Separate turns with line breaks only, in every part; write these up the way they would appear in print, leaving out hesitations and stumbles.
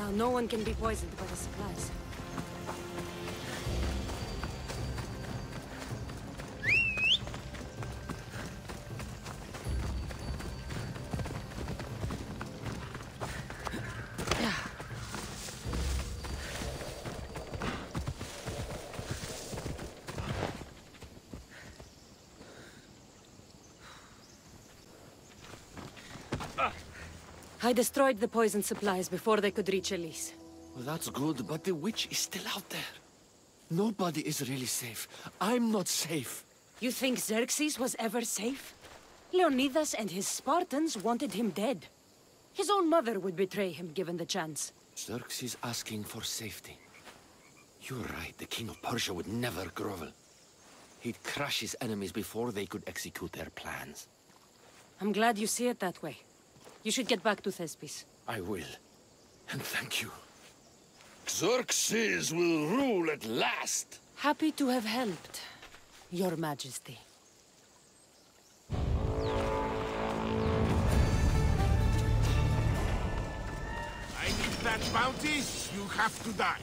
Now no one can be poisoned by the supplies. I destroyed the poison supplies before they could reach Elise.
Well, that's good, but the witch is still out there. Nobody is really safe. I'm not safe.
You think Xerxes was ever safe? Leonidas and his Spartans wanted him dead. His own mother would betray him given the chance.
Xerxes asking for safety. You're right, the king of Persia would never grovel. He'd crush his enemies before they could execute their plans.
I'm glad you see it that way. You should get back to Thespis.
I will. And thank you.
Xerxes will rule at last!
Happy to have helped, Your Majesty.
I need that bounty, you have to die.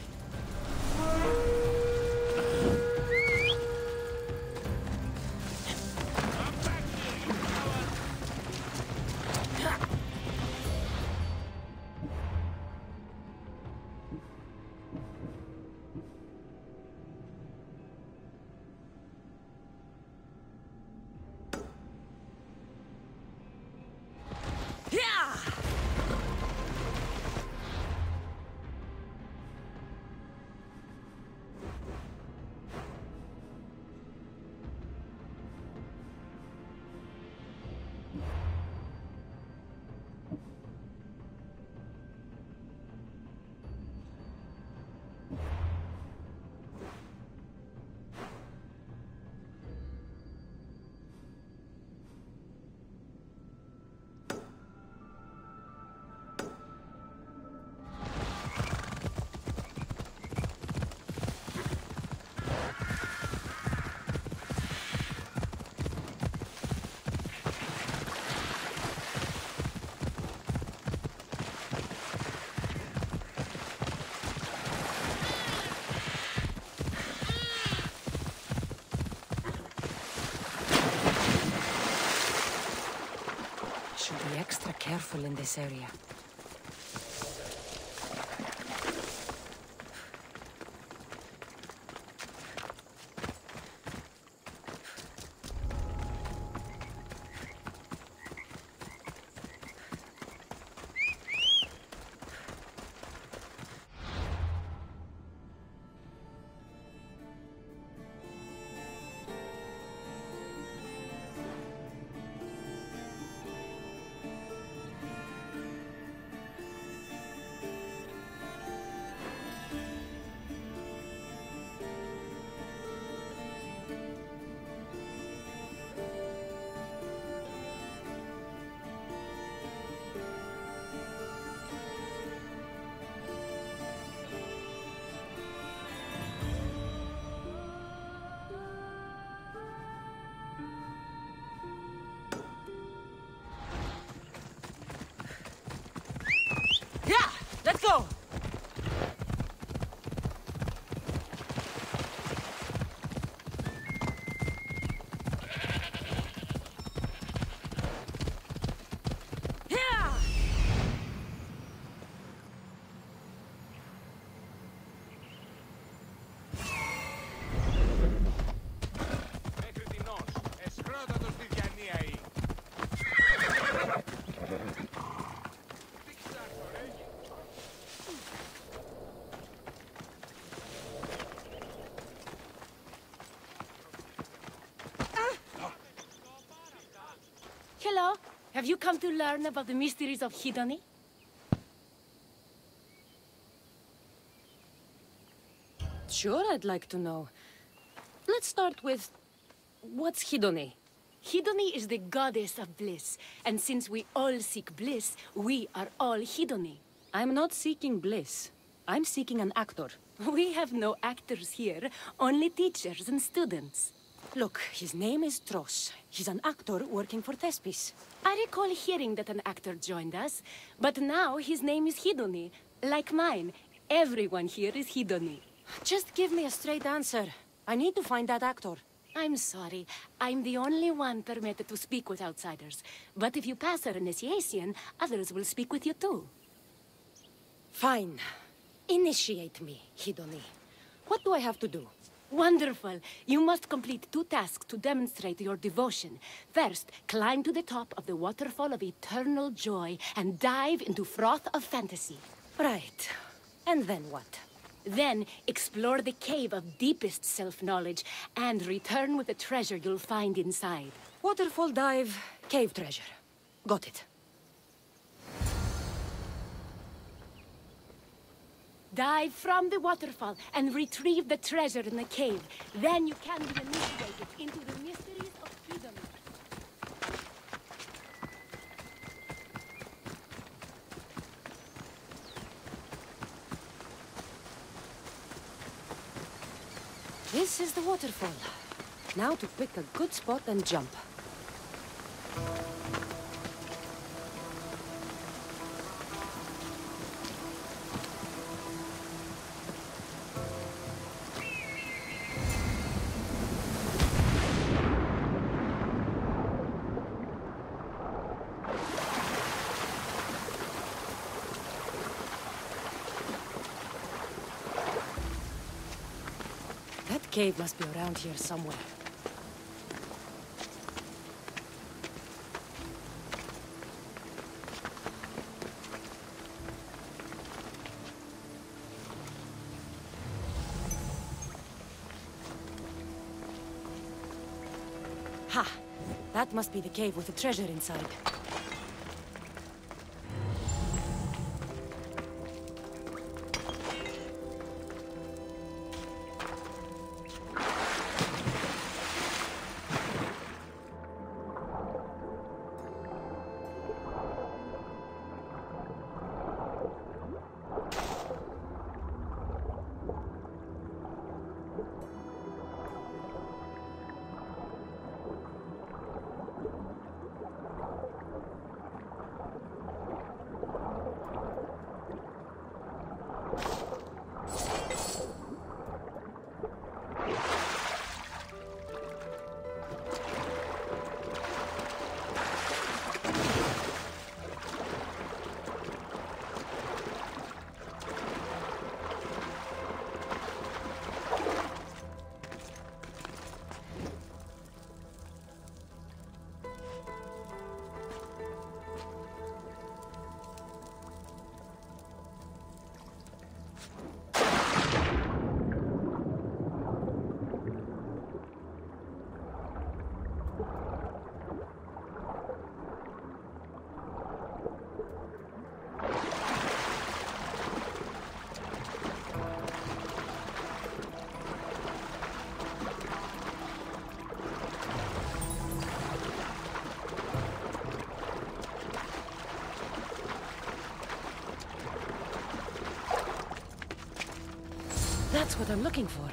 Be extra careful in this area. Let's go! Hello. Have you come to learn about the mysteries of Hedony? Sure, I'd like to know. Let's start with... what's Hedony? Hedony is the goddess of bliss, and since we all seek bliss, we are all Hedony. I'm not seeking bliss. I'm seeking an actor. We have no actors here, only teachers and students. Look, his name is Tros. He's an actor working for Thespis. I recall hearing that an actor joined us, but now his name is Hedony. Like mine. Everyone here is Hidoni.
Just give me a straight answer. I need to find that actor.
I'm sorry. I'm the only one permitted to speak with outsiders. But if you pass our initiation, others will speak with you too.
Fine. Initiate me, Hidoni. What do I have to do?
Wonderful. You must complete 2 tasks to demonstrate your devotion. First, climb to the top of the waterfall of eternal joy and dive into froth of fantasy.
Right. And then what?
Then, explore the cave of deepest self-knowledge and return with the treasure you'll find inside.
Waterfall dive, cave treasure. Got it.
Dive from the waterfall and retrieve the treasure in the cave. Then you can be initiated into the mysteries of freedom.
This is the waterfall. Now to pick a good spot and jump. That cave must be around here somewhere. Ha! That must be the cave with the treasure inside. That's what I'm looking for.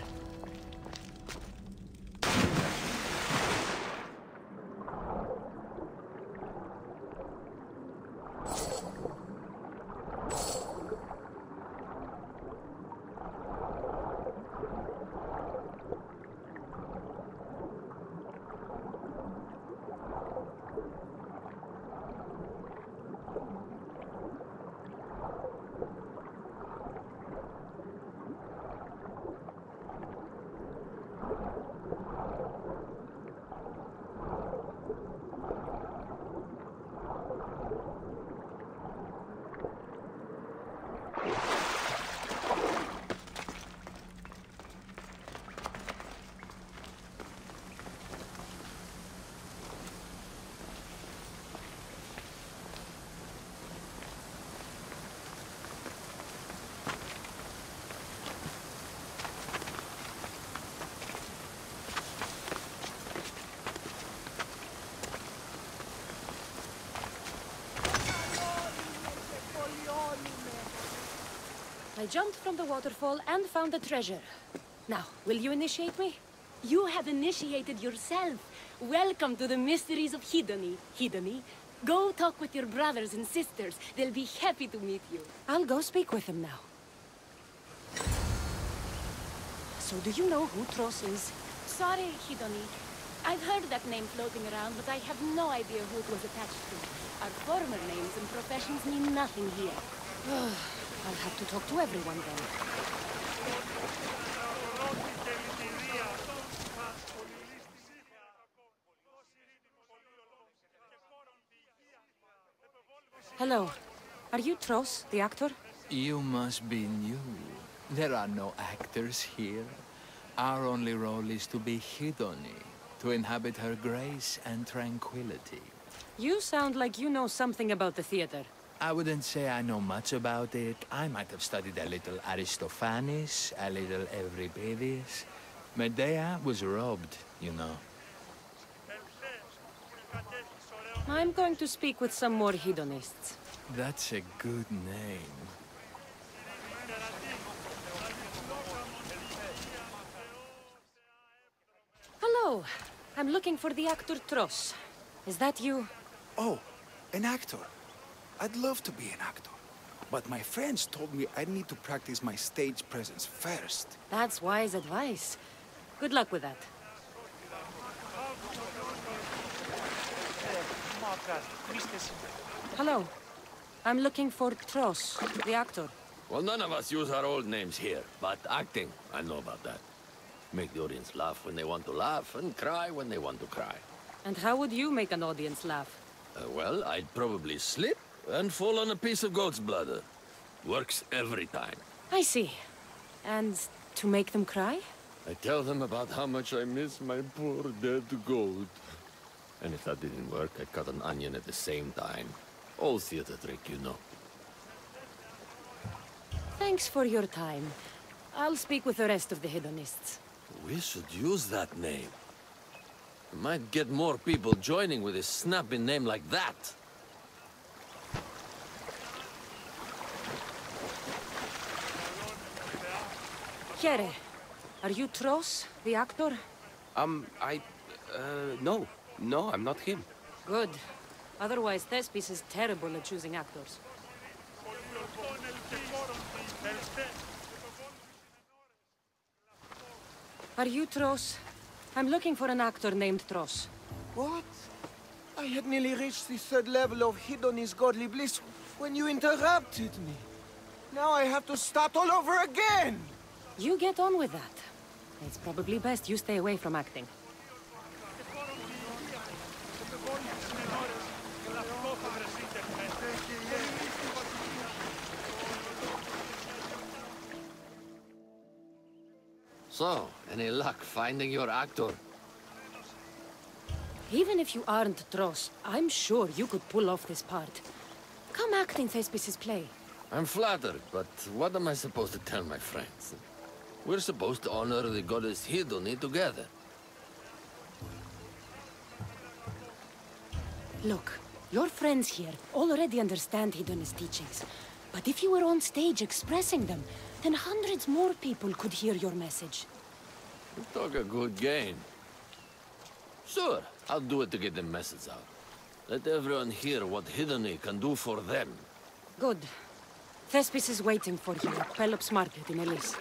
I jumped from the waterfall and found the treasure. Now, will you initiate me?
You have initiated yourself. Welcome to the mysteries of Hidoni. Hidoni, Go talk with your brothers and sisters. They'll be happy to meet you.
I'll go speak with him now. So do you know who Tros is?
Sorry, Hidoni. I've heard that name floating around, but I have no idea who it was attached to. Our former names and professions mean nothing here.
I'll have to talk to everyone then. Hello. Are you Tros, the actor?
You must be new. There are no actors here. Our only role is to be Hidoni, to inhabit her grace and tranquility.
You sound like you know something about the theater.
I wouldn't say I know much about it. I might have studied a little Aristophanes, a little Euripides. Medea was robbed, you know.
I'm going to speak with some more hedonists.
That's a good name.
Hello. I'm looking for the actor Tros. Is that you?
Oh, an actor. I'd love to be an actor. But my friends told me I need to practice my stage presence first.
That's wise advice. Good luck with that. Hello. I'm looking for Tros, the actor.
Well, none of us use our old names here, but acting, I know about that. Make the audience laugh when they want to laugh, and cry when they want to cry.
And how would you make an audience laugh?
Well, I'd probably slip and fall on a piece of goat's bladder. Works every time.
I see. And to make them cry?
I tell them about how much I miss my poor dead goat. And if that didn't work, I'd cut an onion at the same time. Old theater trick, you know.
Thanks for your time. I'll speak with the rest of the hedonists.
We should use that name. We might get more people joining with a snappy name like that.
Here, are you Tros, the actor?
No, I'm not him.
Good. Otherwise, Thespis is terrible at choosing actors. Are you Tros? I'm looking for an actor named Tros.
What? I had nearly reached the third level of Hidoni's godly bliss when you interrupted me. Now I have to start all over again!
You get on with that. It's probably best you stay away from acting.
So, any luck finding your actor?
Even if you aren't Tros, I'm sure you could pull off this part. Come act in Thespis' play.
I'm flattered, but what am I supposed to tell my friends? We're supposed to honor the goddess Hidoni together.
Look, your friends here already understand Hidoni's teachings. But if you were on stage expressing them, then hundreds more people could hear your message.
You talk a good game. Sure, I'll do it to get the message out. Let everyone hear what Hidoni can do for them.
Good. Thespis is waiting for you at Pelops Market in Elis.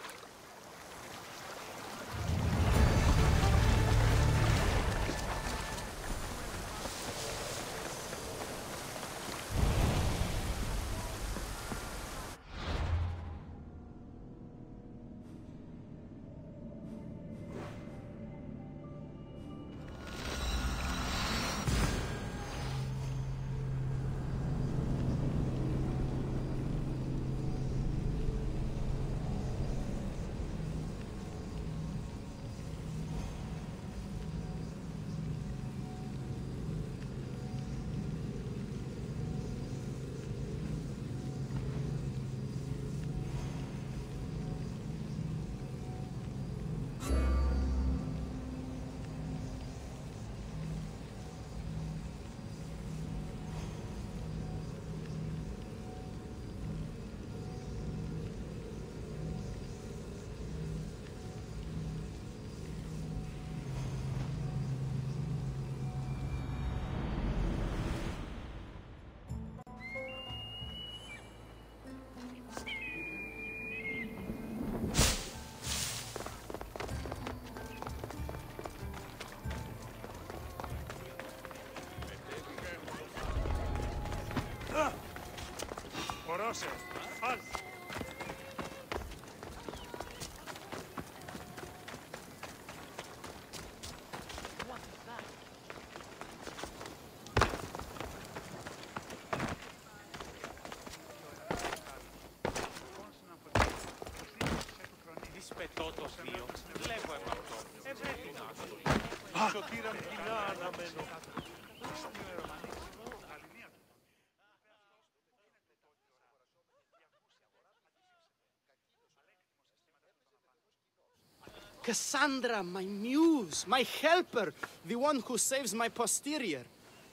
Cassandra, my muse, my helper, the one who saves my posterior.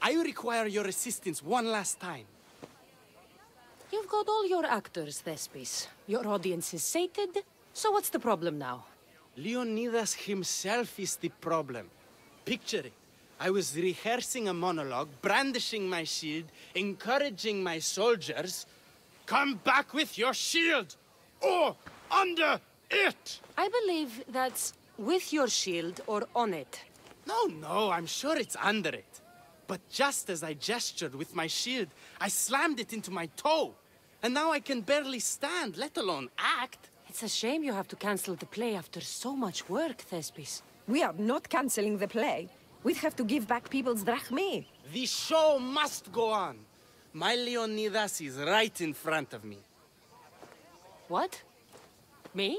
I require your assistance one last time.
You've got all your actors, Thespis. Your audience is sated, so what's the problem now?
Leonidas himself is the problem. Picture it. I was rehearsing a monologue, brandishing my shield, encouraging my soldiers. Come back with your shield! Or under it!
I believe that's with your shield or on it.
No, I'm sure it's under it. But just as I gestured with my shield, I slammed it into my toe. And now I can barely stand, let alone act.
It's a shame you have to cancel the play after so much work, Thespis.
We are not cancelling the play. We'd have to give back people's drachmae.
The show must go on. My Leonidas is right in front of me.
What? Me?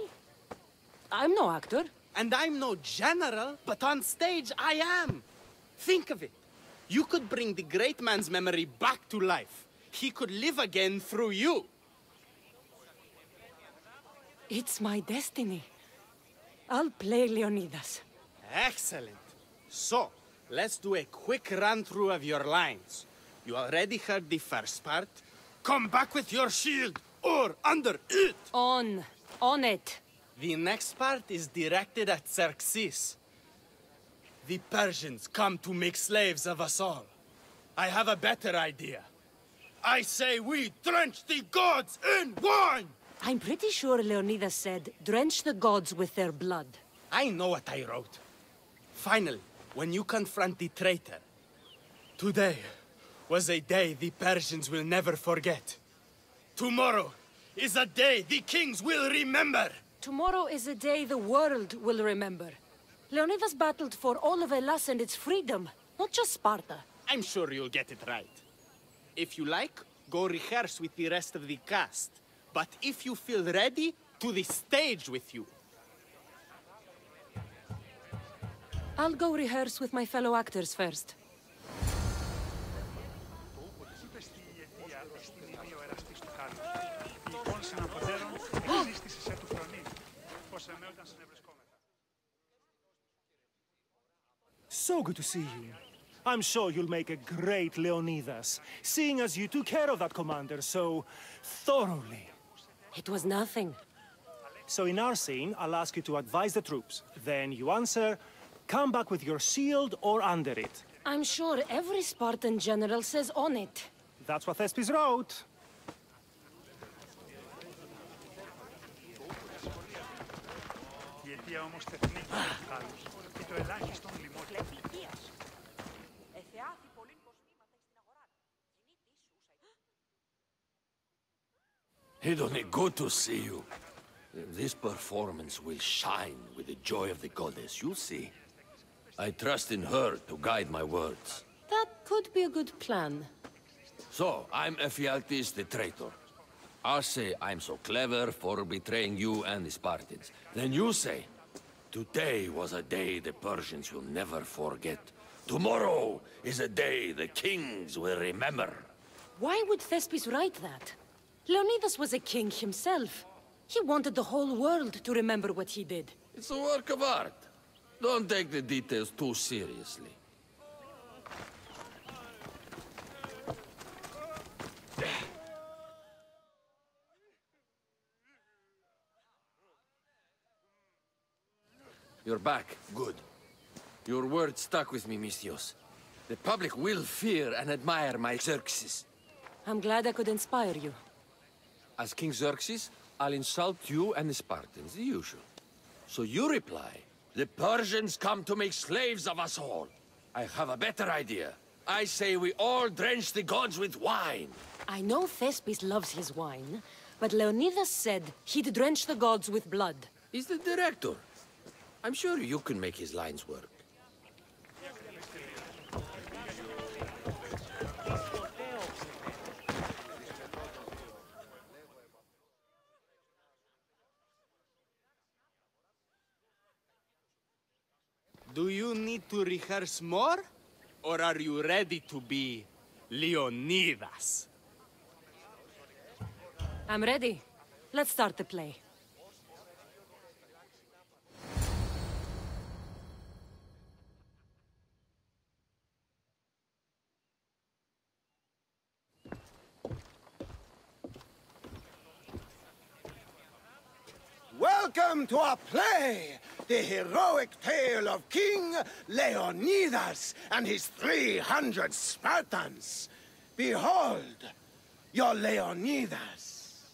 I'm no actor.
And I'm no general, but on stage I am. Think of it. You could bring the great man's memory back to life. He could live again through you.
It's my destiny. I'll play Leonidas.
Excellent. So, let's do a quick run-through of your lines. You already heard the first part. Come back with your shield, or under it!
On it.
The next part is directed at Xerxes. The Persians come to make slaves of us all. I have a better idea. I say we drench the gods in wine!
I'm pretty sure Leonidas said, drench the gods with their blood.
I know what I wrote. Finally, when you confront the traitor, today was a day the Persians will never forget. Tomorrow is a day the kings will remember.
Tomorrow is a day the world will remember. Leonidas battled for all of Hellas and its freedom, not just Sparta.
I'm sure you'll get it right. If you like, go rehearse with the rest of the cast. But if you feel ready, to the stage with you.
I'll go rehearse with my fellow actors first.
So good to see you. I'm sure you'll make a great Leonidas, seeing as you took care of that commander so thoroughly.
It was nothing.
So in our scene, I'll ask you to advise the troops. Then you answer, come back with your shield or under it.
I'm sure every Spartan general says on it.
That's what Thespis wrote.
Hidone, good to see you. This performance will shine with the joy of the goddess, you'll see. I trust in her to guide my words.
That could be a good plan.
So, I'm Ephialtes the traitor. I'll say I'm so clever for betraying you and the Spartans. Then you say, today was a day the Persians will never forget. Tomorrow is a day the kings will remember.
Why would Thespis write that? Leonidas was a king himself. He wanted the whole world to remember what he did.
It's a work of art. Don't take the details too seriously. You're back. Good. Your word stuck with me, Misthios. The public will fear and admire my Xerxes.
I'm glad I could inspire you.
As King Xerxes, I'll insult you and the Spartans, the usual. So you reply, the Persians come to make slaves of us all. I have a better idea. I say we all drench the gods with wine.
I know Thespis loves his wine, but Leonidas said he'd drench the gods with blood.
He's the director. I'm sure you can make his lines work.
Do you need to rehearse more? Or are you ready to be Leonidas?
I'm ready. Let's start the play.
Welcome to our play, the heroic tale of King Leonidas and his 300 Spartans. Behold, your Leonidas.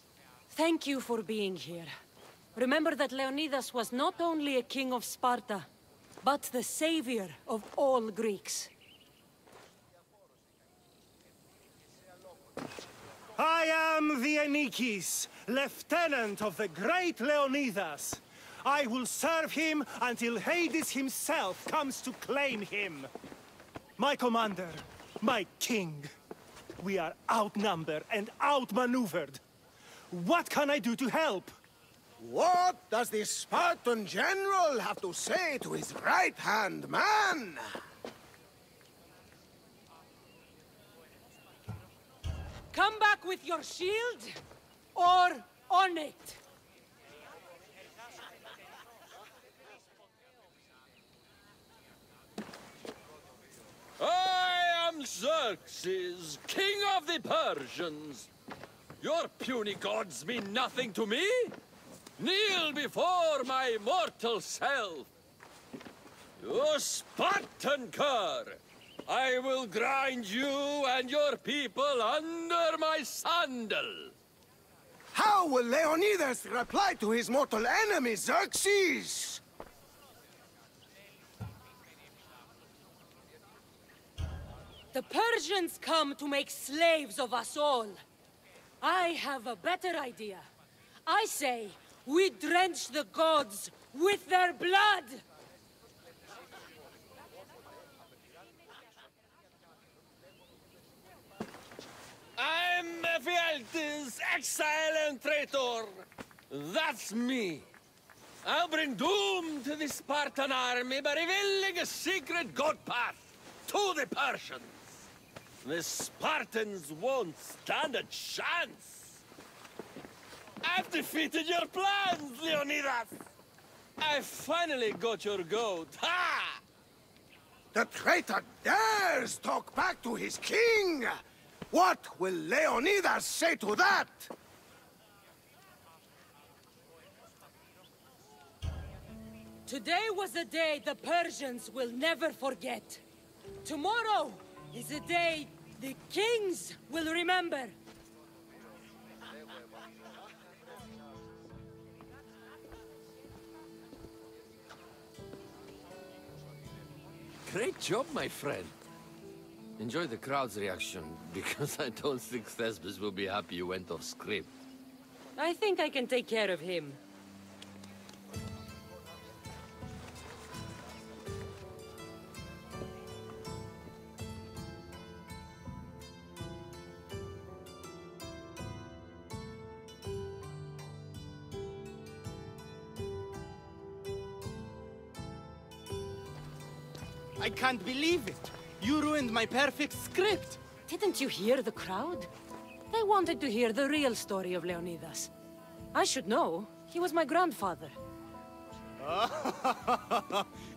Thank you for being here. Remember that Leonidas was not only a king of Sparta, but the savior of all Greeks.
I am the Anikis, lieutenant of the great Leonidas. I will serve him until Hades himself comes to claim him. My commander, my king, we are outnumbered and outmaneuvered. What can I do to help?
What does the Spartan general have to say to his right-hand man?
Come back with your shield, or on it.
I am Xerxes, king of the Persians. Your puny gods mean nothing to me. Kneel before my mortal self. You Spartan cur! I will grind you and your people under my sandal.
How will Leonidas reply to his mortal enemy, Xerxes?
The Persians come to make slaves of us all. I have a better idea. I say, we drench the gods with their blood!
I'm Ephialtes, exile and traitor. That's me. I'll bring doom to the Spartan army by revealing a secret god path to the Persians. The Spartans won't stand a chance. I've defeated your plans, Leonidas. I finally got your goat. Ha!
The traitor dares talk back to his king! What will Leonidas say to that?
Today was a day the Persians will never forget. Tomorrow is a day the kings will remember.
Great job, my friend. Enjoy the crowd's reaction, because I don't think Thespis will be happy you went off script.
I think I can take care of him.
I can't believe it! You ruined my perfect script!
Didn't you hear the crowd? They wanted to hear the real story of Leonidas. I should know. He was my grandfather.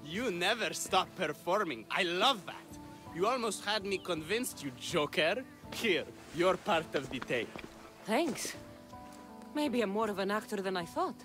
You never stop performing. I love that. You almost had me convinced, you joker. Here, you're part of the take.
Thanks. Maybe I'm more of an actor than I thought.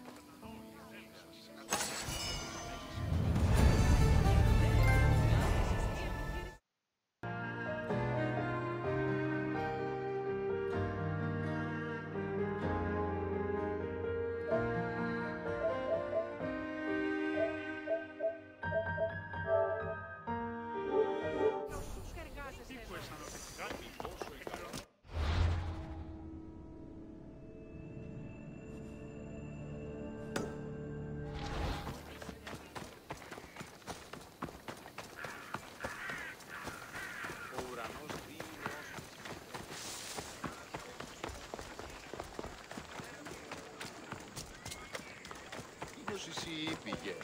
εσύ πήγε.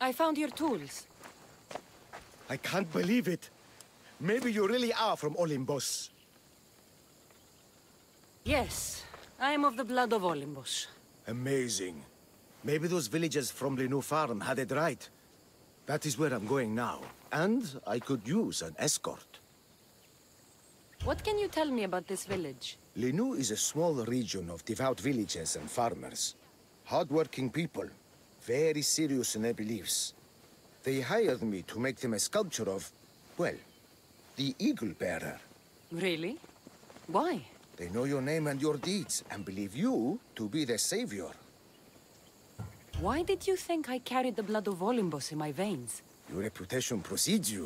I found your tools.
I can't believe it. Maybe you really are from Olympus.
Yes, I am of the blood of Olympus.
Amazing. Maybe those villagers from Linu Farm had it right. That is where I'm going now. And I could use an escort.
What can you tell me about this village?
Linu is a small region of devout villagers and farmers. Hard-working people. Very serious in their beliefs. They hired me to make them a sculpture of, well, the Eagle Bearer.
Really? Why?
They know your name and your deeds, and believe you to be their savior.
Why did you think I carried the blood of Olympus in my veins?
Your reputation precedes you,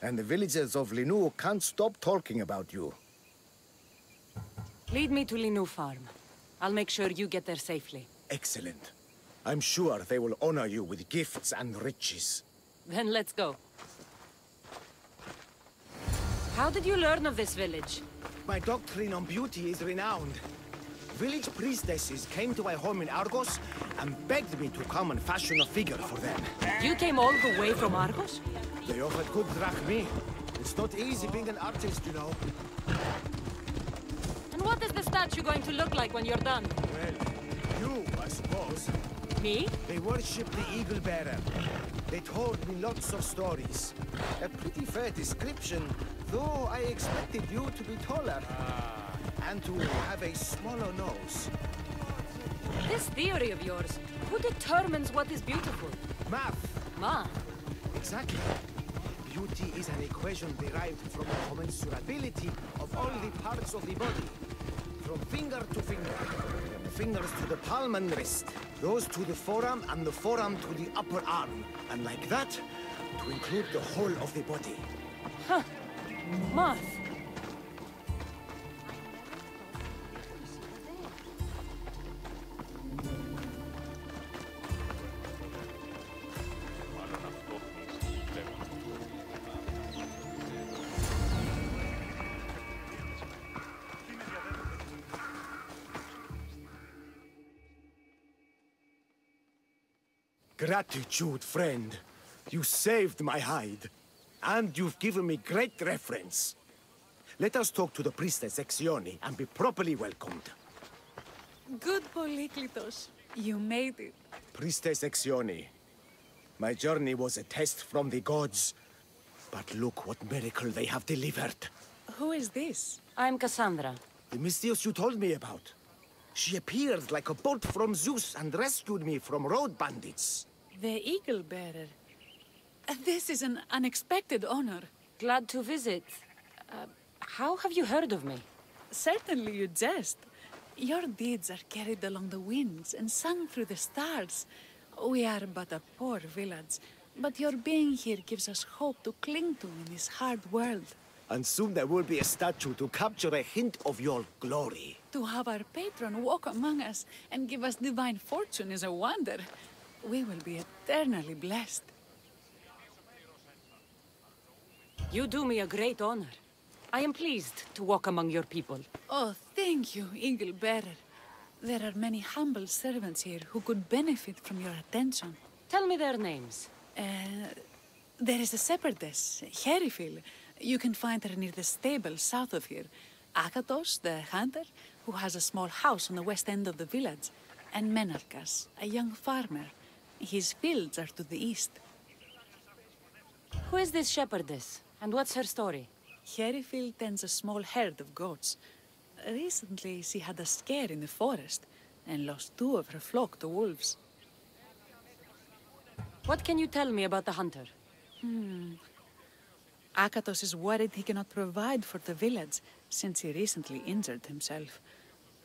and the villagers of Linu can't stop talking about you.
Lead me to Linu Farm. I'll make sure you get there safely.
Excellent. I'm sure they will honor you with gifts and riches.
Then let's go. How did you learn of this village?
My doctrine on beauty is renowned. Village priestesses came to my home in Argos and begged me to come and fashion a figure for them.
You came all the way from Argos?
They offered good drachmi. It's not easy being an artist, you know.
And what is the statue going to look like when you're done?
Well, you, I suppose.
Me?
They worship the Eagle Bearer. They told me lots of stories. A pretty fair description, though I expected you to be taller. And to have a smaller nose.
This theory of yours, who determines what is beautiful?
Math.
Math?
Exactly. Beauty is an equation derived from the commensurability of all the parts of the body. From finger to finger. Fingers to the palm and wrist. Those to the forearm and the forearm to the upper arm. And like that, to include the whole of the body.
Huh. Math.
Gratitude, friend. You saved my hide. And you've given me great reference. Let us talk to the priestess Exione and be properly welcomed.
Good, Polyklitos. You made it.
Priestess Exione, my journey was a test from the gods. But look what miracle they have delivered.
Who is this?
I'm Cassandra.
The Mystios you told me about. She appeared like a bolt from Zeus and rescued me from road bandits.
The Eagle Bearer. This is an unexpected honor.
Glad to visit. How have you heard of me?
Certainly you jest. Your deeds are carried along the winds and sung through the stars. We are but a poor village, but your being here gives us hope to cling to in this hard world.
And soon there will be a statue to capture a hint of your glory.
To have our patron walk among us and give us divine fortune is a wonder. We will be eternally blessed.
You do me a great honor. I am pleased to walk among your people.
Oh, thank you, Eagle Bearer. There are many humble servants here who could benefit from your attention.
Tell me their names.
There is a shepherdess, Herifil. You can find her near the stable south of here. Akatos, the hunter, who has a small house on the west end of the village. And Menalkas, a young farmer. His fields are to the east.
Who is this shepherdess? And what's her story?
Herifil tends a small herd of goats. Recently, she had a scare in the forest and lost 2 of her flock to wolves.
What can you tell me about the hunter?
Akatos is worried he cannot provide for the village since he recently injured himself.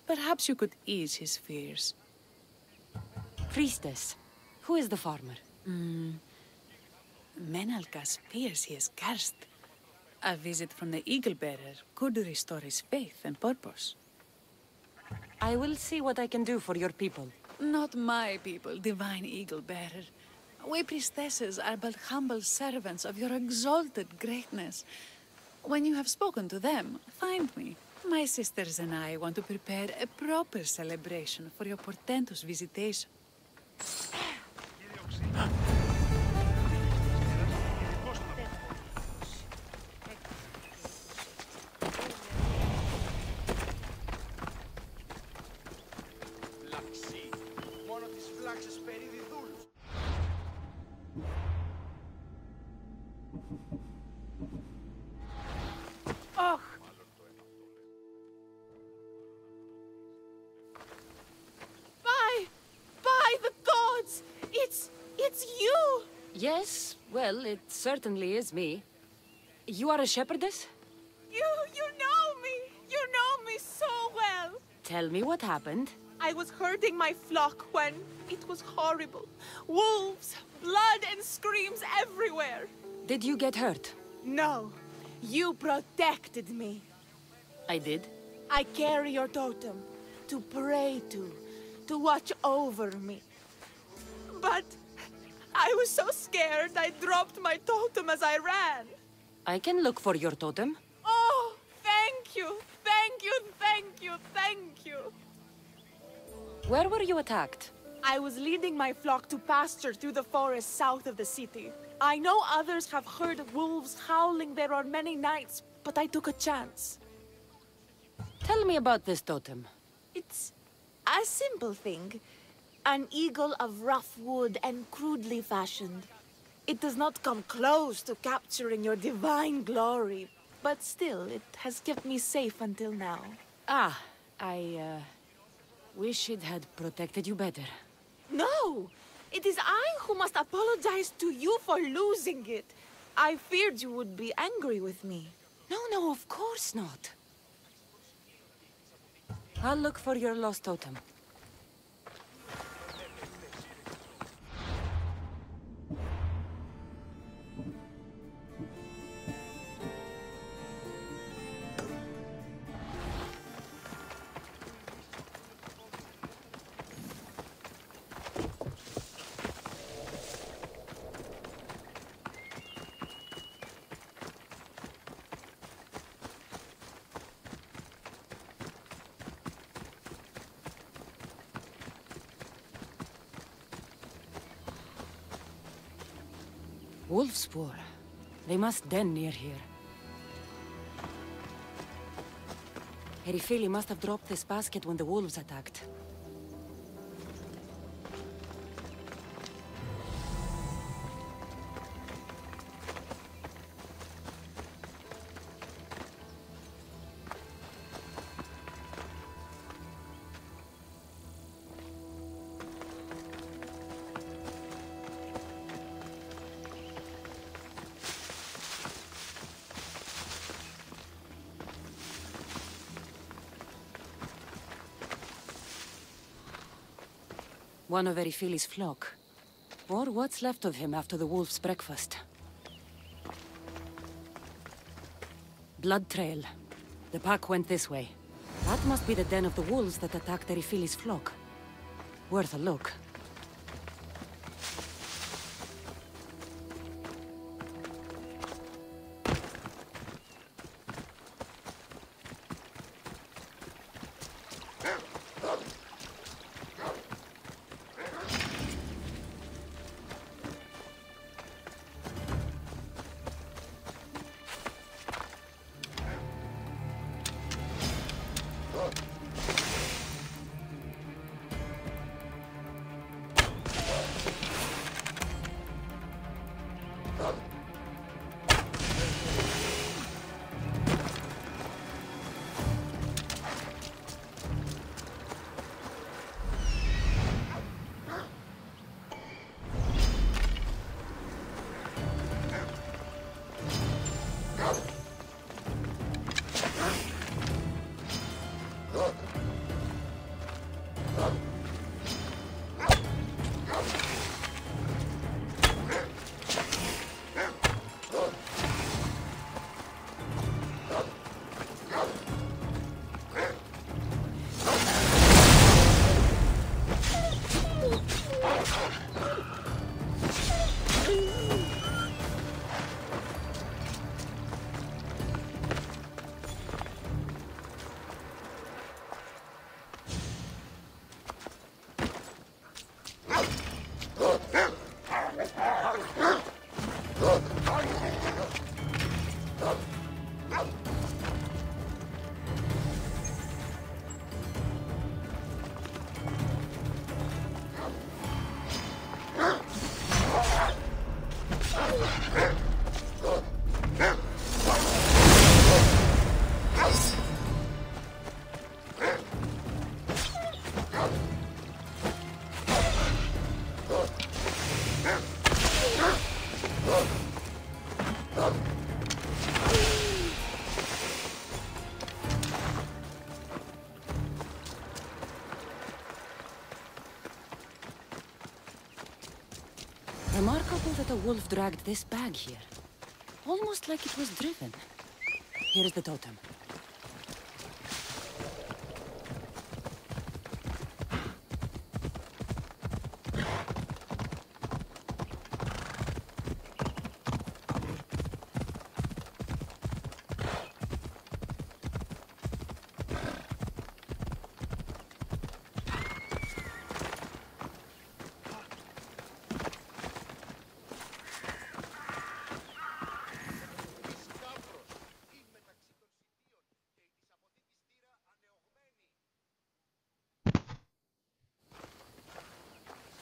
Perhaps you could ease his fears.
Priestess, who is the farmer?
Menalkas fears he is cursed. A visit from the Eagle Bearer could restore his faith and purpose.
I will see what I can do for your people.
Not my people, Divine Eagle Bearer. We priestesses are but humble servants of your exalted greatness. When you have spoken to them, find me. My sisters and I want to prepare a proper celebration for your portentous visitation.
Yes, well, it certainly is me. You are a shepherdess?
You know me! You know me so well!
Tell me what happened.
I was herding my flock when it was horrible. Wolves, blood and screams everywhere.
Did you get hurt?
No. You protected me.
I did?
I carry your totem to pray to watch over me. But I was so scared I dropped my totem as I ran.
I can look for your totem.
Oh, thank you, thank you, thank you, thank you.
Where were you attacked?
I was leading my flock to pasture through the forest south of the city. I know others have heard wolves howling there on many nights, but I took a chance.
Tell me about this totem.
It's a simple thing. An eagle of rough wood and crudely fashioned. It does not come close to capturing your divine glory, but still, it has kept me safe until now.
Ah, I wish it had protected you better.
No! It is I who must apologize to you for losing it. I feared you would be angry with me.
No, of course not. I'll look for your lost totem. Wolf spoor. They must den near here. Erifili must have dropped this basket when the wolves attacked. One of Erifili's flock. Or what's left of him after the wolf's breakfast. Blood trail. The pack went this way. That must be the den of the wolves that attacked Erifili's flock. Worth a look. Remarkable that a wolf dragged this bag here. Almost like it was driven. Here is the totem.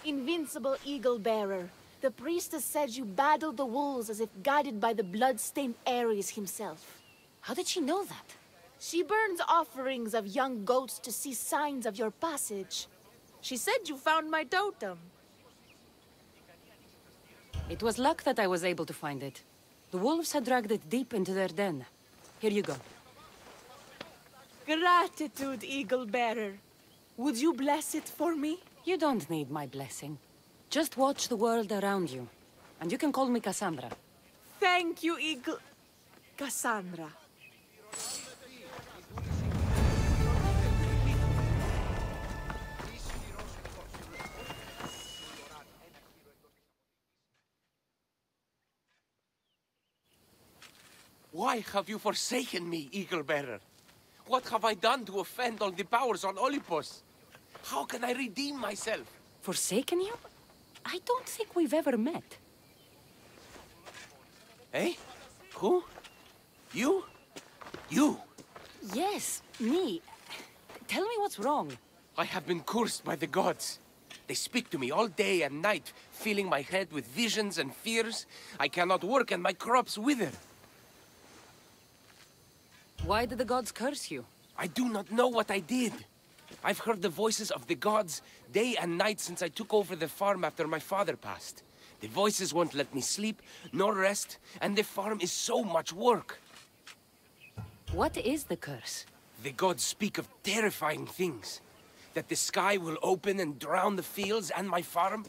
Invincible eagle-bearer, the priestess said you battled the wolves as if guided by the blood-stained Ares himself.
How did she know that?
She burns offerings of young goats to see signs of your passage. She said you found my totem.
It was luck that I was able to find it. The wolves had dragged it deep into their den. Here you go.
Gratitude, Eagle Bearer. Would you bless it for me?
You don't need my blessing. Just watch the world around you. And you can call me Cassandra.
Thank you, Eagle... Cassandra.
Why have you forsaken me, Eagle Bearer? What have I done to offend all the powers on Olympus? How can I redeem myself?
Forsaken you? I don't think we've ever met.
Eh? Who? You? You?
Yes, me. Tell me what's wrong.
I have been cursed by the gods. They speak to me all day and night, filling my head with visions and fears. I cannot work and my crops wither.
Why did the gods curse you?
I do not know what I did. I've heard the voices of the gods day and night since I took over the farm after my father passed. The voices won't let me sleep, nor rest, and the farm is so much work.
What is the curse?
The gods speak of terrifying things. That the sky will open and drown the fields and my farm.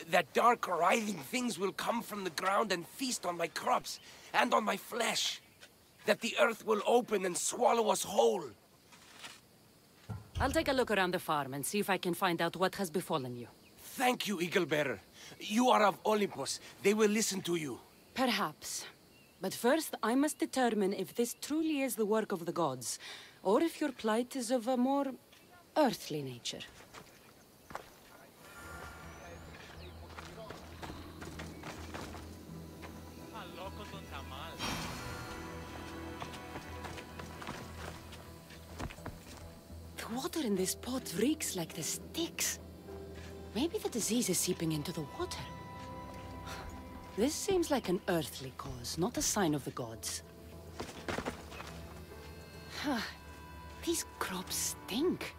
That dark, writhing things will come from the ground and feast on my crops and on my flesh. That the earth will open and swallow us whole.
I'll take a look around the farm and see if I can find out what has befallen you.
Thank you, Eagle Bearer. You are of Olympus. They will listen to you.
Perhaps. But first, I must determine if this truly is the work of the gods, or if your plight is of a more earthly nature. The water in this pot reeks like the Styx. Maybe the disease is seeping into the water. This seems like an earthly cause, not a sign of the gods. These crops stink.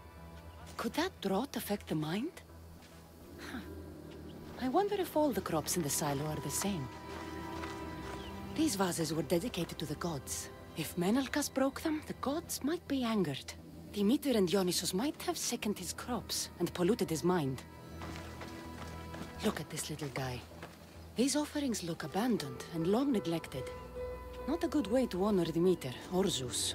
Could that drought affect the mind? I wonder if all the crops in the silo are the same. These vases were dedicated to the gods. If Menalcas broke them, the gods might be angered. Demeter and Dionysus might have sickened his crops and polluted his mind. Look at this little guy. These offerings look abandoned and long neglected. Not a good way to honor Demeter or Zeus.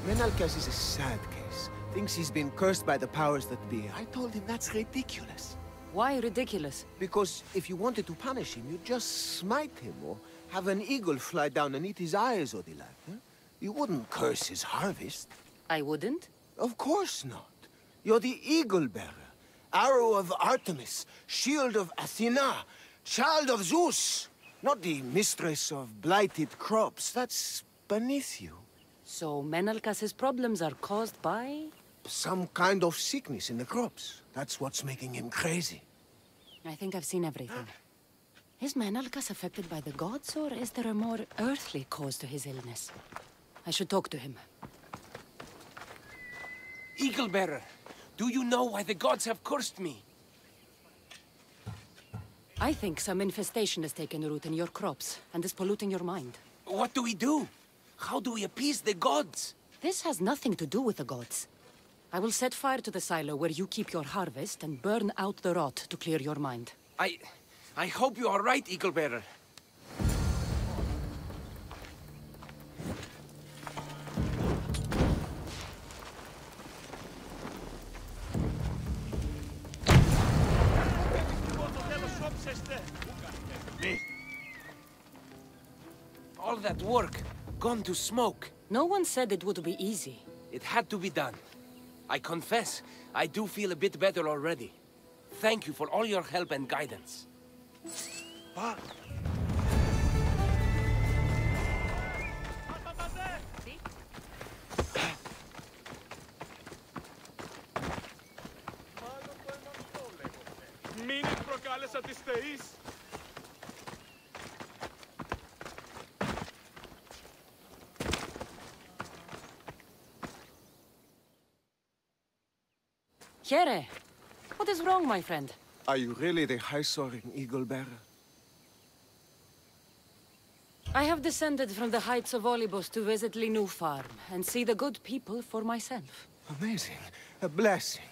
Menalcas is a sad case. Thinks he's been cursed by the powers that be. I told him that's ridiculous.
Why ridiculous?
Because if you wanted to punish him, you'd just smite him or have an eagle fly down and eat his eyes or the like. Huh? You wouldn't curse his harvest.
I wouldn't?
Of course not. You're the eagle bearer. Arrow of Artemis, shield of Athena, child of Zeus. Not the mistress of blighted crops. That's beneath you.
So Menalcas' problems are caused by?
Some kind of sickness in the crops. That's what's making him crazy.
I think I've seen everything. Is Menalcas affected by the gods, or is there a more earthly cause to his illness? I should talk to him.
Eagle Bearer, do you know why the gods have cursed me?
I think some infestation has taken root in your crops and is polluting your mind.
What do we do? How do we appease the gods?
This has nothing to do with the gods. I will set fire to the silo where you keep your harvest and burn out the rot to clear your mind.
I hope you are right, Eagle Bearer. All that work, gone to smoke.
No one said it would be easy.
It had to be done. I confess, I do feel a bit better already. Thank you for all your help and guidance.
Μην προκάλεσα τις θεείς.
Here, what is wrong, my friend?
Are you really the high-soaring eagle bearer?
I have descended from the heights of Olibos to visit Linu Farm and see the good people for myself.
Amazing. A blessing.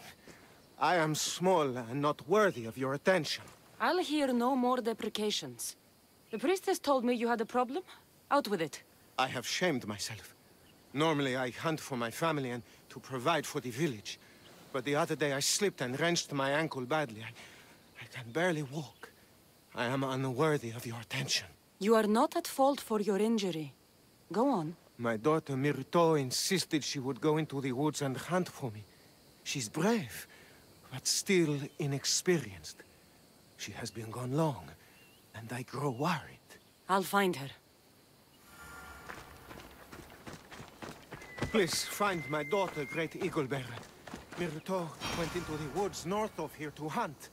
I am small and not worthy of your attention.
I'll hear no more deprecations. The priestess told me you had a problem. Out with it.
I have shamed myself. Normally I hunt for my family and to provide for the village. But the other day I slipped and wrenched my ankle badly. I can barely walk. I am unworthy of your attention.
You are not at fault for your injury. Go on.
My daughter Myrto insisted she would go into the woods and hunt for me. She's brave, but still inexperienced. She has been gone long, and I grow worried.
I'll find her.
Please find my daughter, Great Eagle Bearer. Myrto went into the woods north of here to hunt.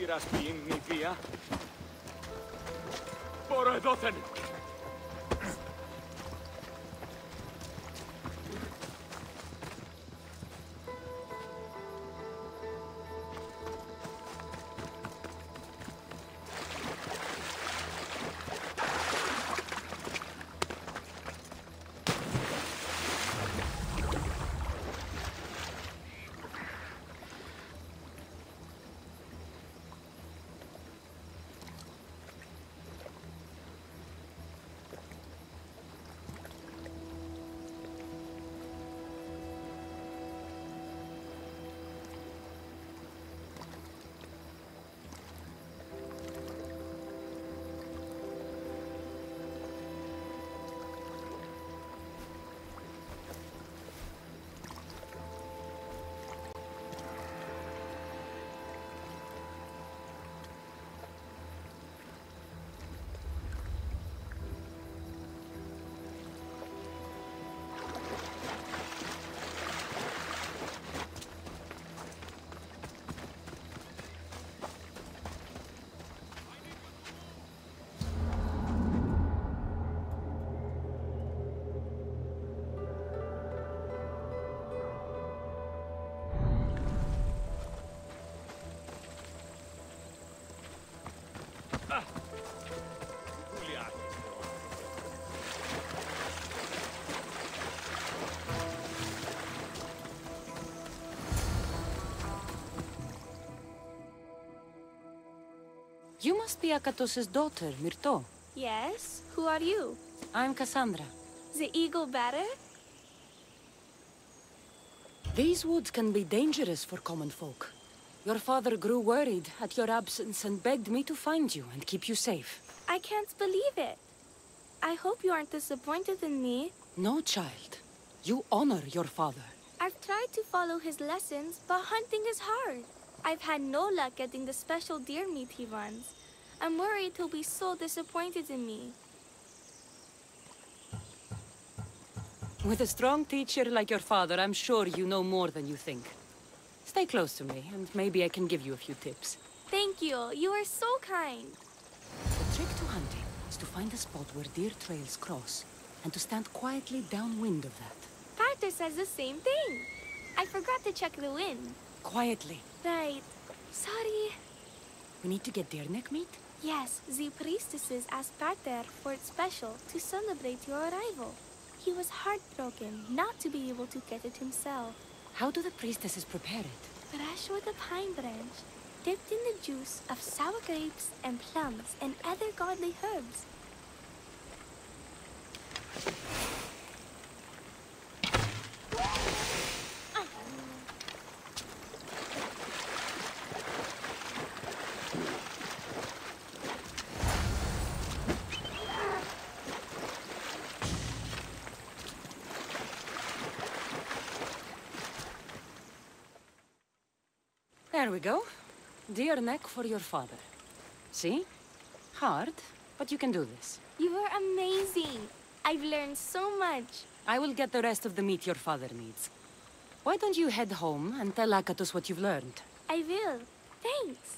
πειρασποιήν νηδία. Μπορώ εδώθεν.
You must be Akatos's daughter, Myrto.
Yes? Who are you?
I'm Cassandra.
The eagle bearer?
These woods can be dangerous for common folk. Your father grew worried at your absence and begged me to find you and keep you safe.
I can't believe it. I hope you aren't disappointed in me.
No, child. You honor your father.
I've tried to follow his lessons, but hunting is hard. I've had no luck getting the special deer meat he runs. I'm worried he'll be so disappointed in me.
With a strong teacher like your father, I'm sure you know more than you think. Stay close to me, and maybe I can give you a few tips.
Thank you. You are so kind.
The trick to hunting is to find a spot where deer trails cross, and to stand quietly downwind of that.
Parter says the same thing. I forgot to check the wind.
Quietly.
Right. Sorry.
We need to get deer neck meat?
Yes, the priestesses asked Parter for it special to celebrate your arrival. He was heartbroken not to be able to get it himself.
How do the priestesses prepare it?
Fresh with a pine branch, dipped in the juice of sour grapes and plums and other godly herbs.
There we go. Deer neck for your father. See? Hard, but you can do this.
You are amazing. I've learned so much.
I will get the rest of the meat your father needs. Why don't you head home and tell Akatos what you've learned?
I will. Thanks.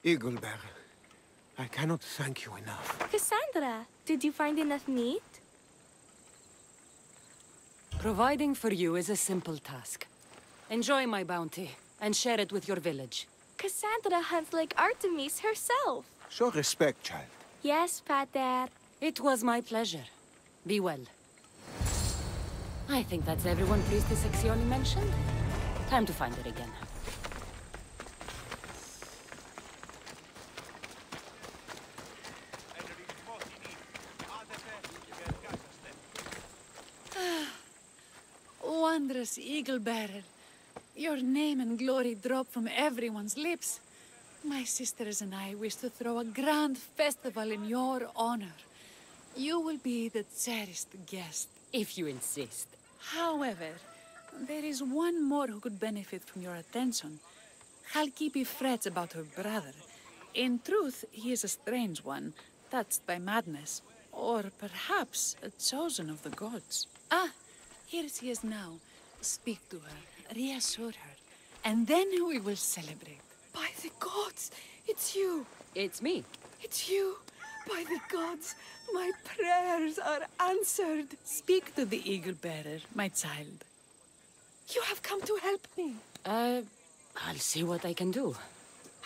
Eaglebearer, I cannot thank you enough.
Cassandra, did you find enough meat?
Providing for you is a simple task. Enjoy my bounty, and share it with your village.
Cassandra hunts like Artemis herself.
Show respect, child.
Yes, Pater.
It was my pleasure. Be well. I think that's everyone Priestess Exioni mentioned. Time to find her again.
Wondrous Eagle-Bearer. Your name and glory drop from everyone's lips. My sisters and I wish to throw a grand festival in your honor. You will be the cherished guest.
If you insist.
However, there is one more who could benefit from your attention. Halkipi frets about her brother. In truth, he is a strange one, touched by madness. Or perhaps a chosen of the gods. Ah, here she is now. Speak to her, reassure her, and then we will celebrate.
By the gods, it's you.
It's me.
It's you. By the gods, my prayers are answered.
Speak to the Eagle-Bearer, my child.
You have come to help me.
I'll see what I can do.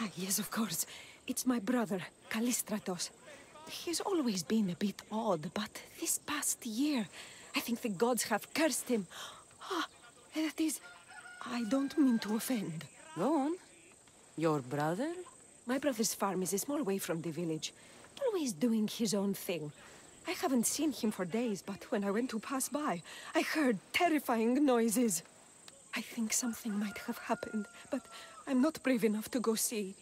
Ah, yes, of course. It's my brother, Callistratos. He's always been a bit odd, but this past year, I think the gods have cursed him. Ah, that is... I don't mean to offend.
Go on. Your brother?
My brother's farm is a small way from the village. Always doing his own thing. I haven't seen him for days, but when I went to pass by, I heard terrifying noises. I think something might have happened, but I'm not brave enough to go see.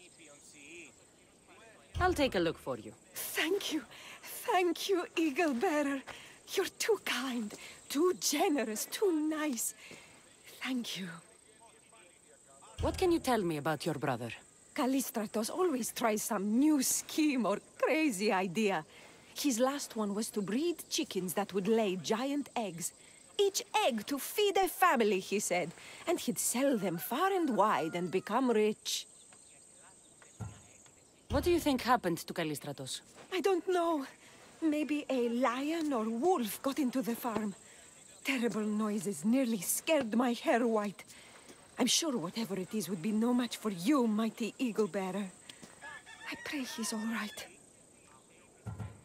I'll take a look for you.
Thank you. Thank you, Eagle-Bearer. You're too kind, too generous, too nice. Thank you.
What can you tell me about your brother?
Callistratos always tries some new scheme or crazy idea. His last one was to breed chickens that would lay giant eggs. Each egg to feed a family, he said. And he'd sell them far and wide and become rich.
What do you think happened to Callistratos?
I don't know. Maybe a lion or wolf got into the farm. Terrible noises nearly scared my hair white. I'm sure whatever it is would be no match for you, mighty Eagle-Bearer. I pray he's all right.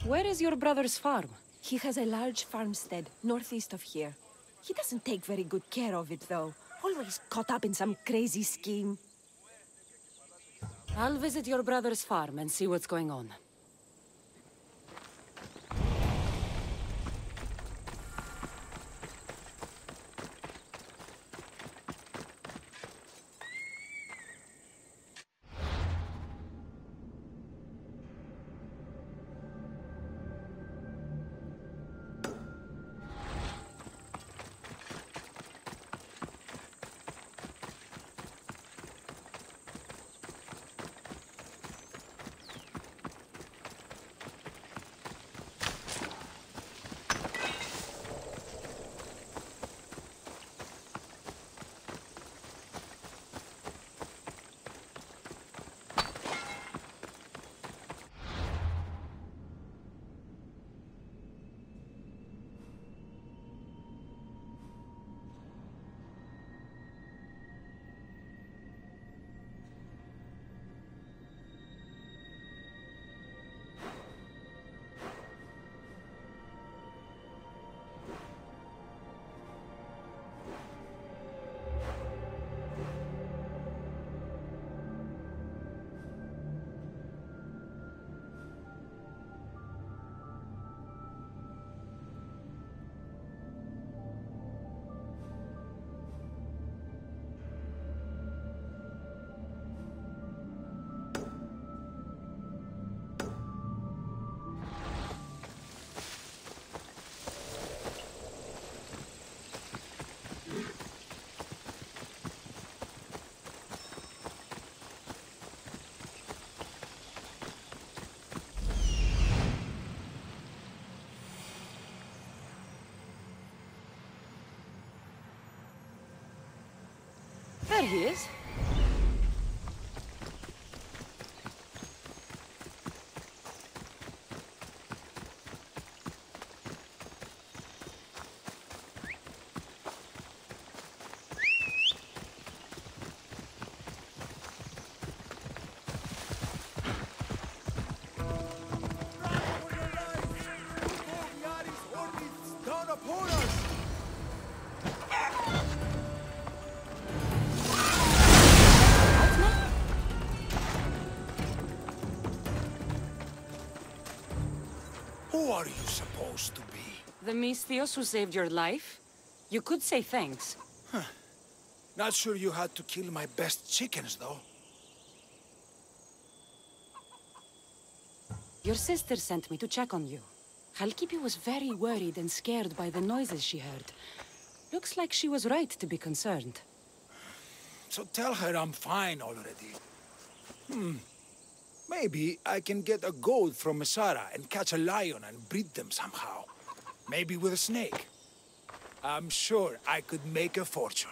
Where is your brother's farm?
He has a large farmstead northeast of here. He doesn't take very good care of it, though. Always caught up in some crazy scheme.
I'll visit your brother's farm and see what's going on. There he is.
are you supposed to be?
The Misthios who saved your life? You could say thanks.
Huh. Not sure you had to kill my best chickens, though.
Your sister sent me to check on you. Halkipi was very worried and scared by the noises she heard. Looks like she was right to be concerned.
So tell her I'm fine already. Maybe I can get a goat from Mesara and catch a lion and breed them somehow. Maybe with a snake. I'm sure I could make a fortune.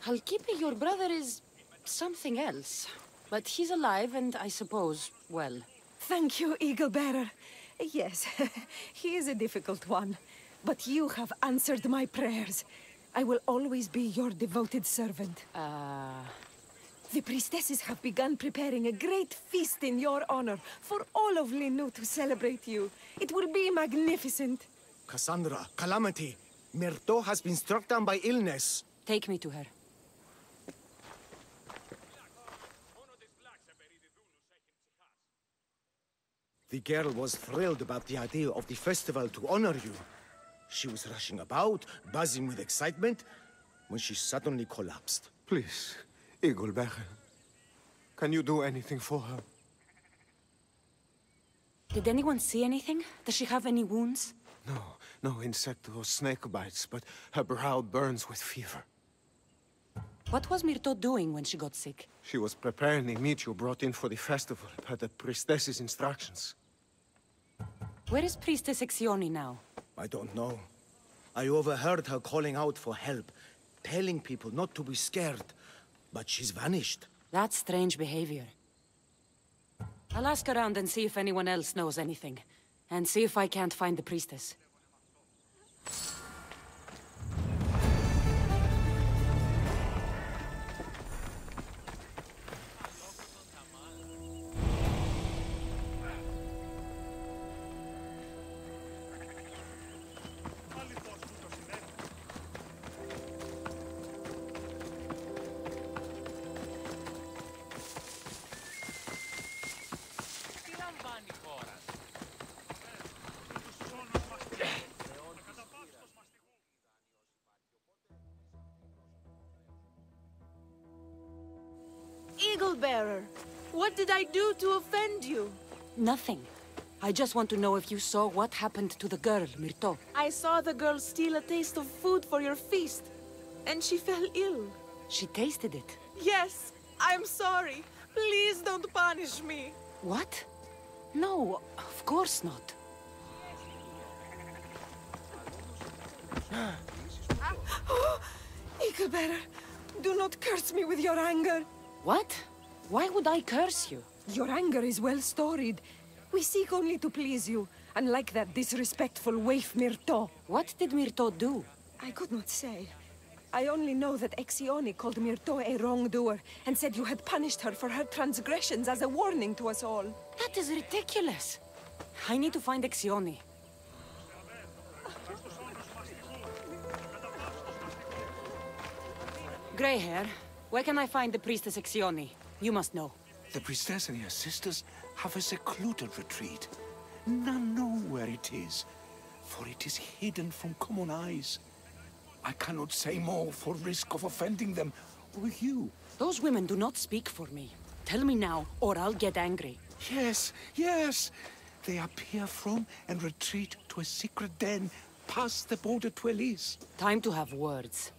Halkipi, your brother is something else. But he's alive and I suppose, well...
Thank you, Eagle Bearer. Yes, he is a difficult one. But you have answered my prayers. I will always be your devoted servant. The priestesses have begun preparing a great feast in your honor for all of Linu to celebrate you. It will be magnificent.
Cassandra, Calamity, Myrto has been struck down by illness.
Take me to her.
The girl was thrilled about the idea of the festival to honor you. She was rushing about, buzzing with excitement, when she suddenly collapsed.
Please, Eagle Bearer, can you do anything for her?
Did anyone see anything? Does she have any wounds?
No insect or snake bites, but her brow burns with fever.
What was Myrto doing when she got sick?
She was preparing the meat you brought in for the festival, per the priestess's instructions.
Where is Priestess Exioni now?
I don't know. I overheard her calling out for help, telling people not to be scared, but she's vanished.
That's strange behavior. I'll ask around and see if anyone else knows anything, and see if I can't find the priestess.
Eagle Bearer, what did I do to offend you?
Nothing. I just want to know if you saw what happened to the girl, Myrto.
I saw the girl steal a taste of food for your feast, and she fell ill.
She tasted it.
Yes, I'm sorry. Please don't punish me.
What? No, of course not.
Eagle Bearer, do not curse me with your anger.
What? Why would I curse you?
Your anger is well storied. We seek only to please you, unlike that disrespectful waif Myrto.
What did Myrto do?
I could not say. I only know that Exioni called Myrto a wrongdoer and said you had punished her for her transgressions as a warning to us all.
That is ridiculous. I need to find Exioni. Grey hair, where can I find the priestess Exioni? You must know.
The priestess and her sisters have a secluded retreat. None know where it is, for it is hidden from common eyes. I cannot say more for risk of offending them or you.
Those women do not speak for me. Tell me now, or I'll get angry.
Yes, yes. They appear from and retreat to a secret den past the border to Elise.
Time to have words.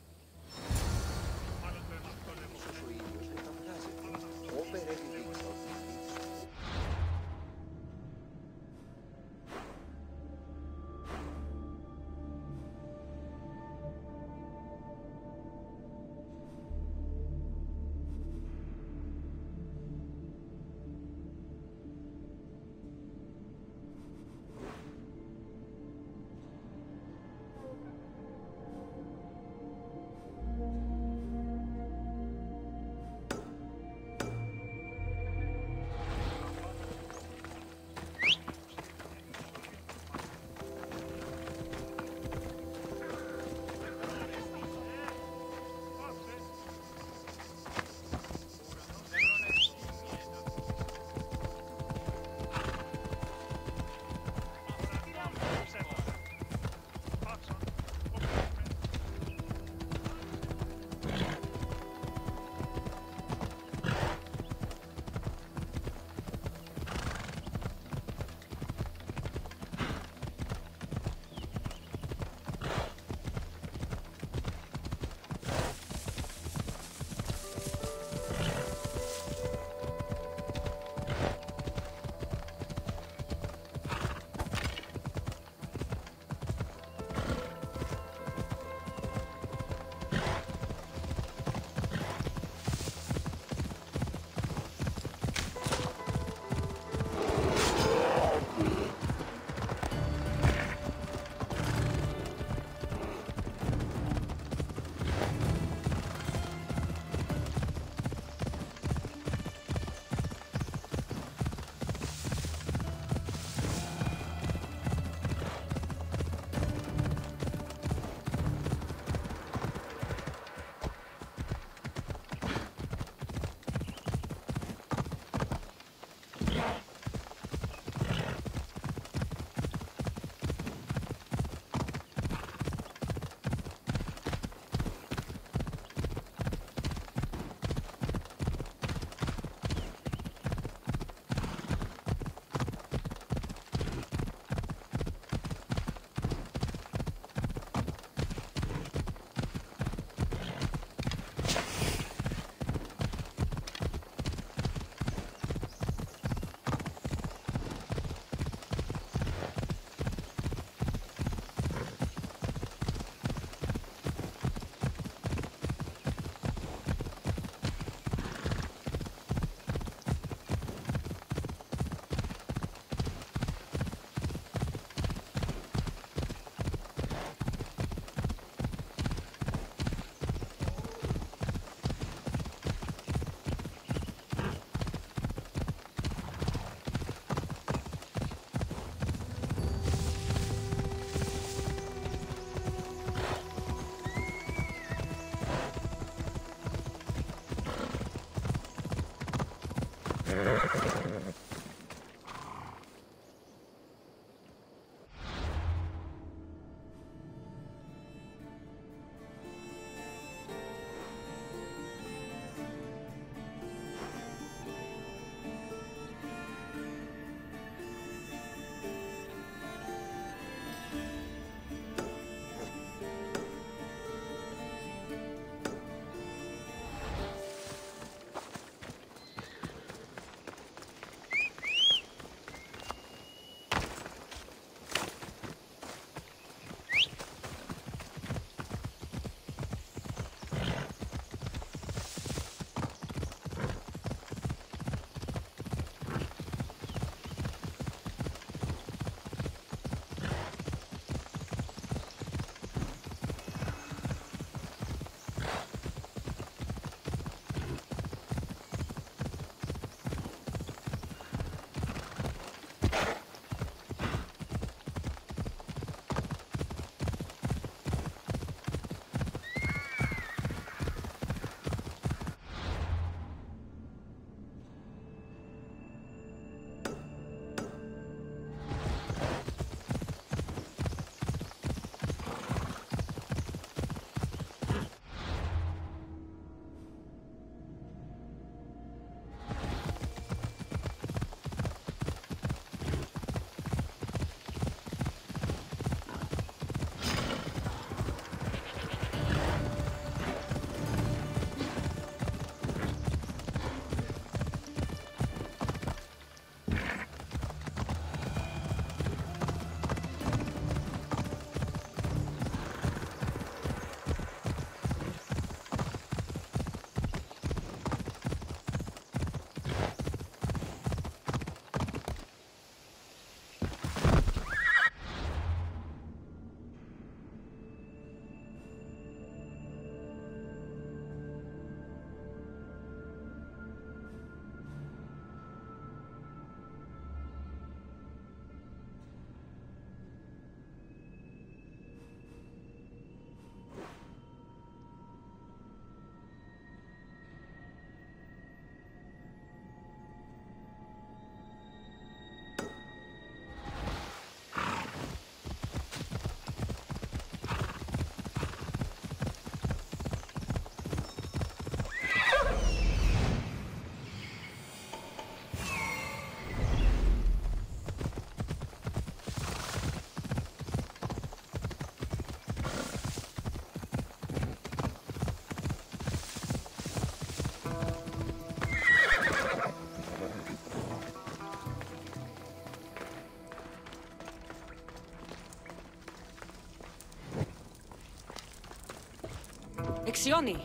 Exioni,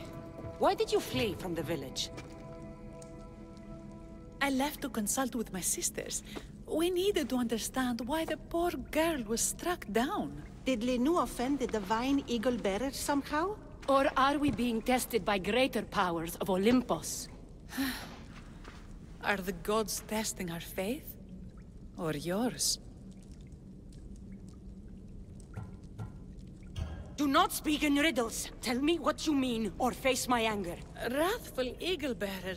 why did you flee from the village?
I left to consult with my sisters. We needed to understand why the poor girl was struck down.
Did Linu offend the divine eagle bearer somehow?
Or are we being tested by greater powers of Olympus?
Are the gods testing our faith? Or yours?
Do not speak in riddles. Tell me what you mean, or face my anger.
Wrathful eagle bearer,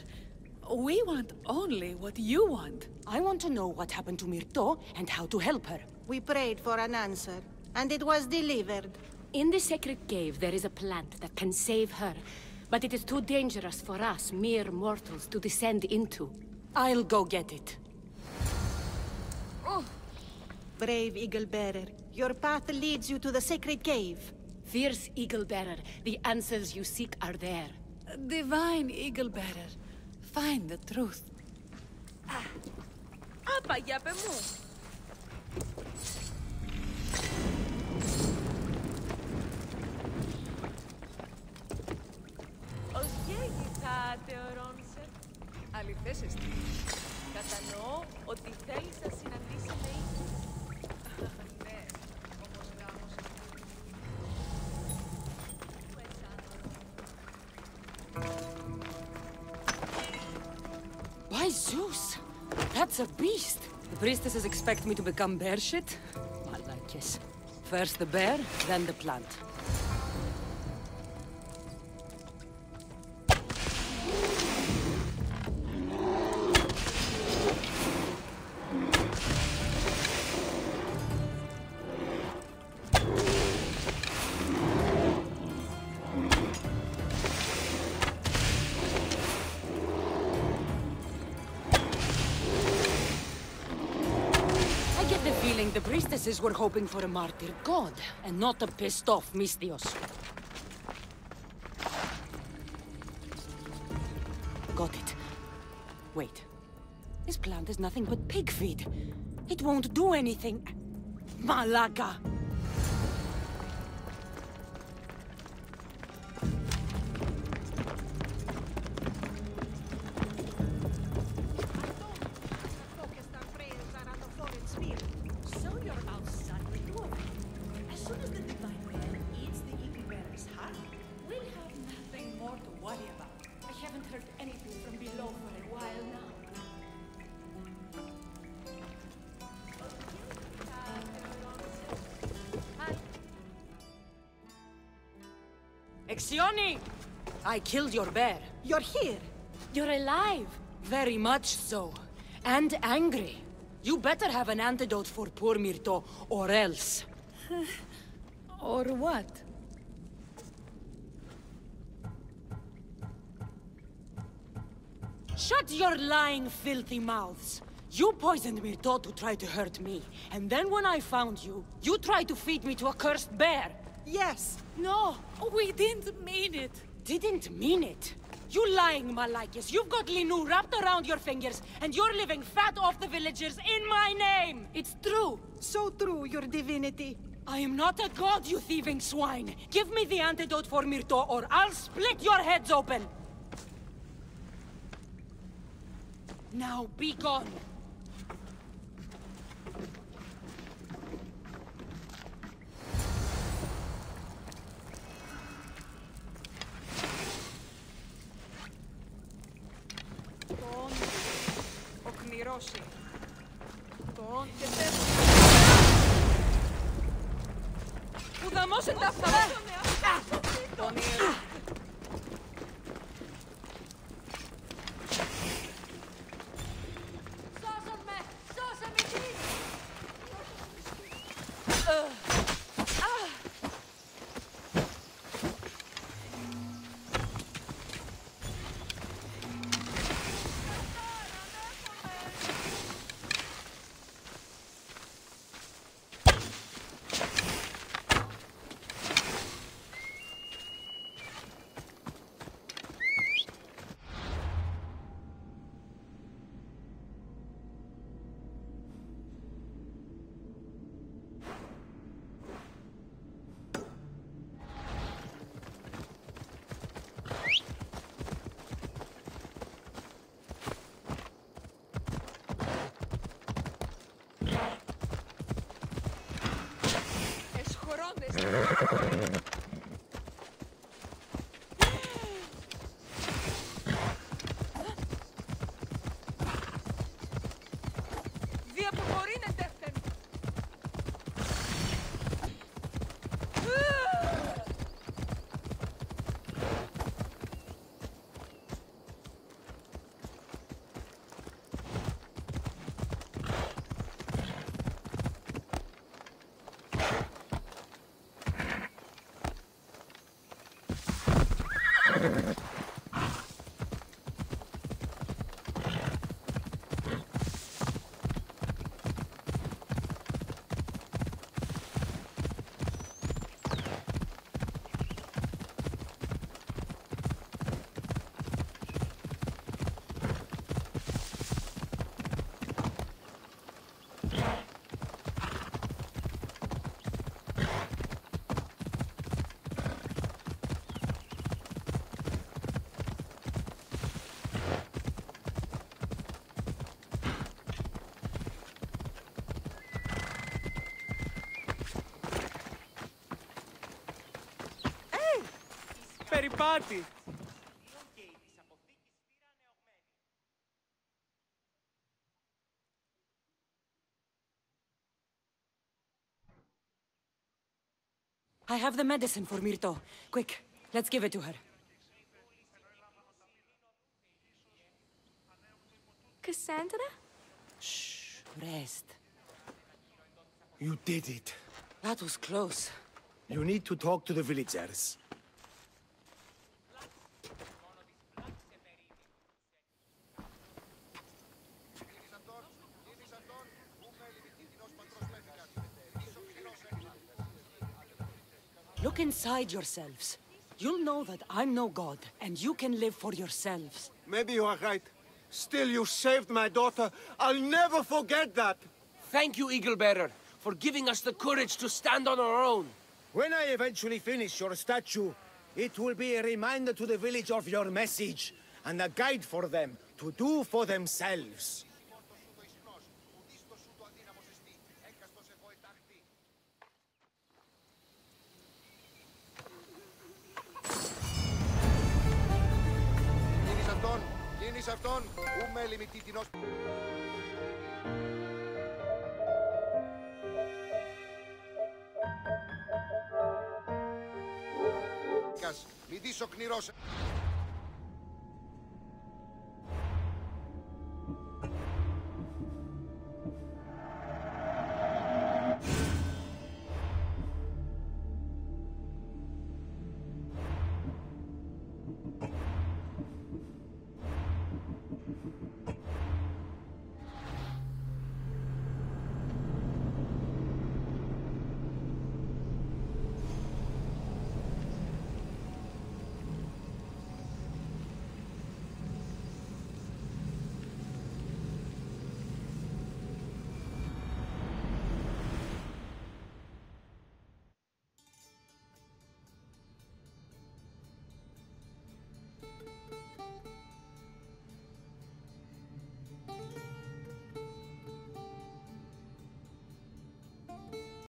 we want only what you want.
I want to know what happened to Myrto and how to help her.
We prayed for an answer, and it was delivered.
In the sacred cave, there is a plant that can save her. But it is too dangerous for us, mere mortals, to descend into.
I'll go get it.
Oh. Brave eagle bearer, your path leads you to the sacred cave.
Fierce eagle bearer, the answers you seek are there.
Divine eagle bearer, find the truth.
Απαγιάπε μου. Ως γέγη θα θεωρώνησε.
Αληθές εστί.
Κατανοώ ότι θέλεις να συναντήσει με
Ναι, όμως γάμος.
By Zeus! That's a beast! The priestesses expect me to become bear shit? Malakis. First the bear, then the plant. The priestesses were hoping for a martyr god, and not a pissed-off Mystios. Got it. Wait. This plant is nothing but pig feed. It won't do anything. Malaka! Exioni! I killed your bear.
You're here.
You're alive. Very much so. And angry. You better have an antidote for poor Myrto, or else.
Or what?
Shut your lying, filthy mouths. You poisoned Myrto to try to hurt me. And then when I found you, you tried to feed me to a cursed bear.
Yes.
No,
we didn't mean it.
Didn't mean it? You lying Malakis. You've got Linu wrapped around your fingers, and you're living fat off the villagers in my name! It's true!
So true, your divinity.
I am not a god, you thieving swine! Give me the antidote for Myrto, or I'll split your heads open! Now be gone!
Που δαμώσαι τα αυτά!
Τον ιερό.
Σώσε με! Σώσε με τι!
Περιπάτη!
I have the medicine for Myrto. Quick, let's give it to her.
Cassandra?
Shh, rest.
You did it.
That was close.
You need to talk to the villagers.
Look inside yourselves. You'll know that I'm no god, and you can live for yourselves.
Maybe you are right. Still, you saved my daughter. I'll never forget that.
Thank you, Eagle Bearer, for giving us the courage to stand on our own.
When I eventually finish your statue, it will be a reminder to the village of your message, and a guide for them to do for themselves.
Κίνης αυτόν, ούμε λιμιτίτινος. Μη δεις ο κνηρός.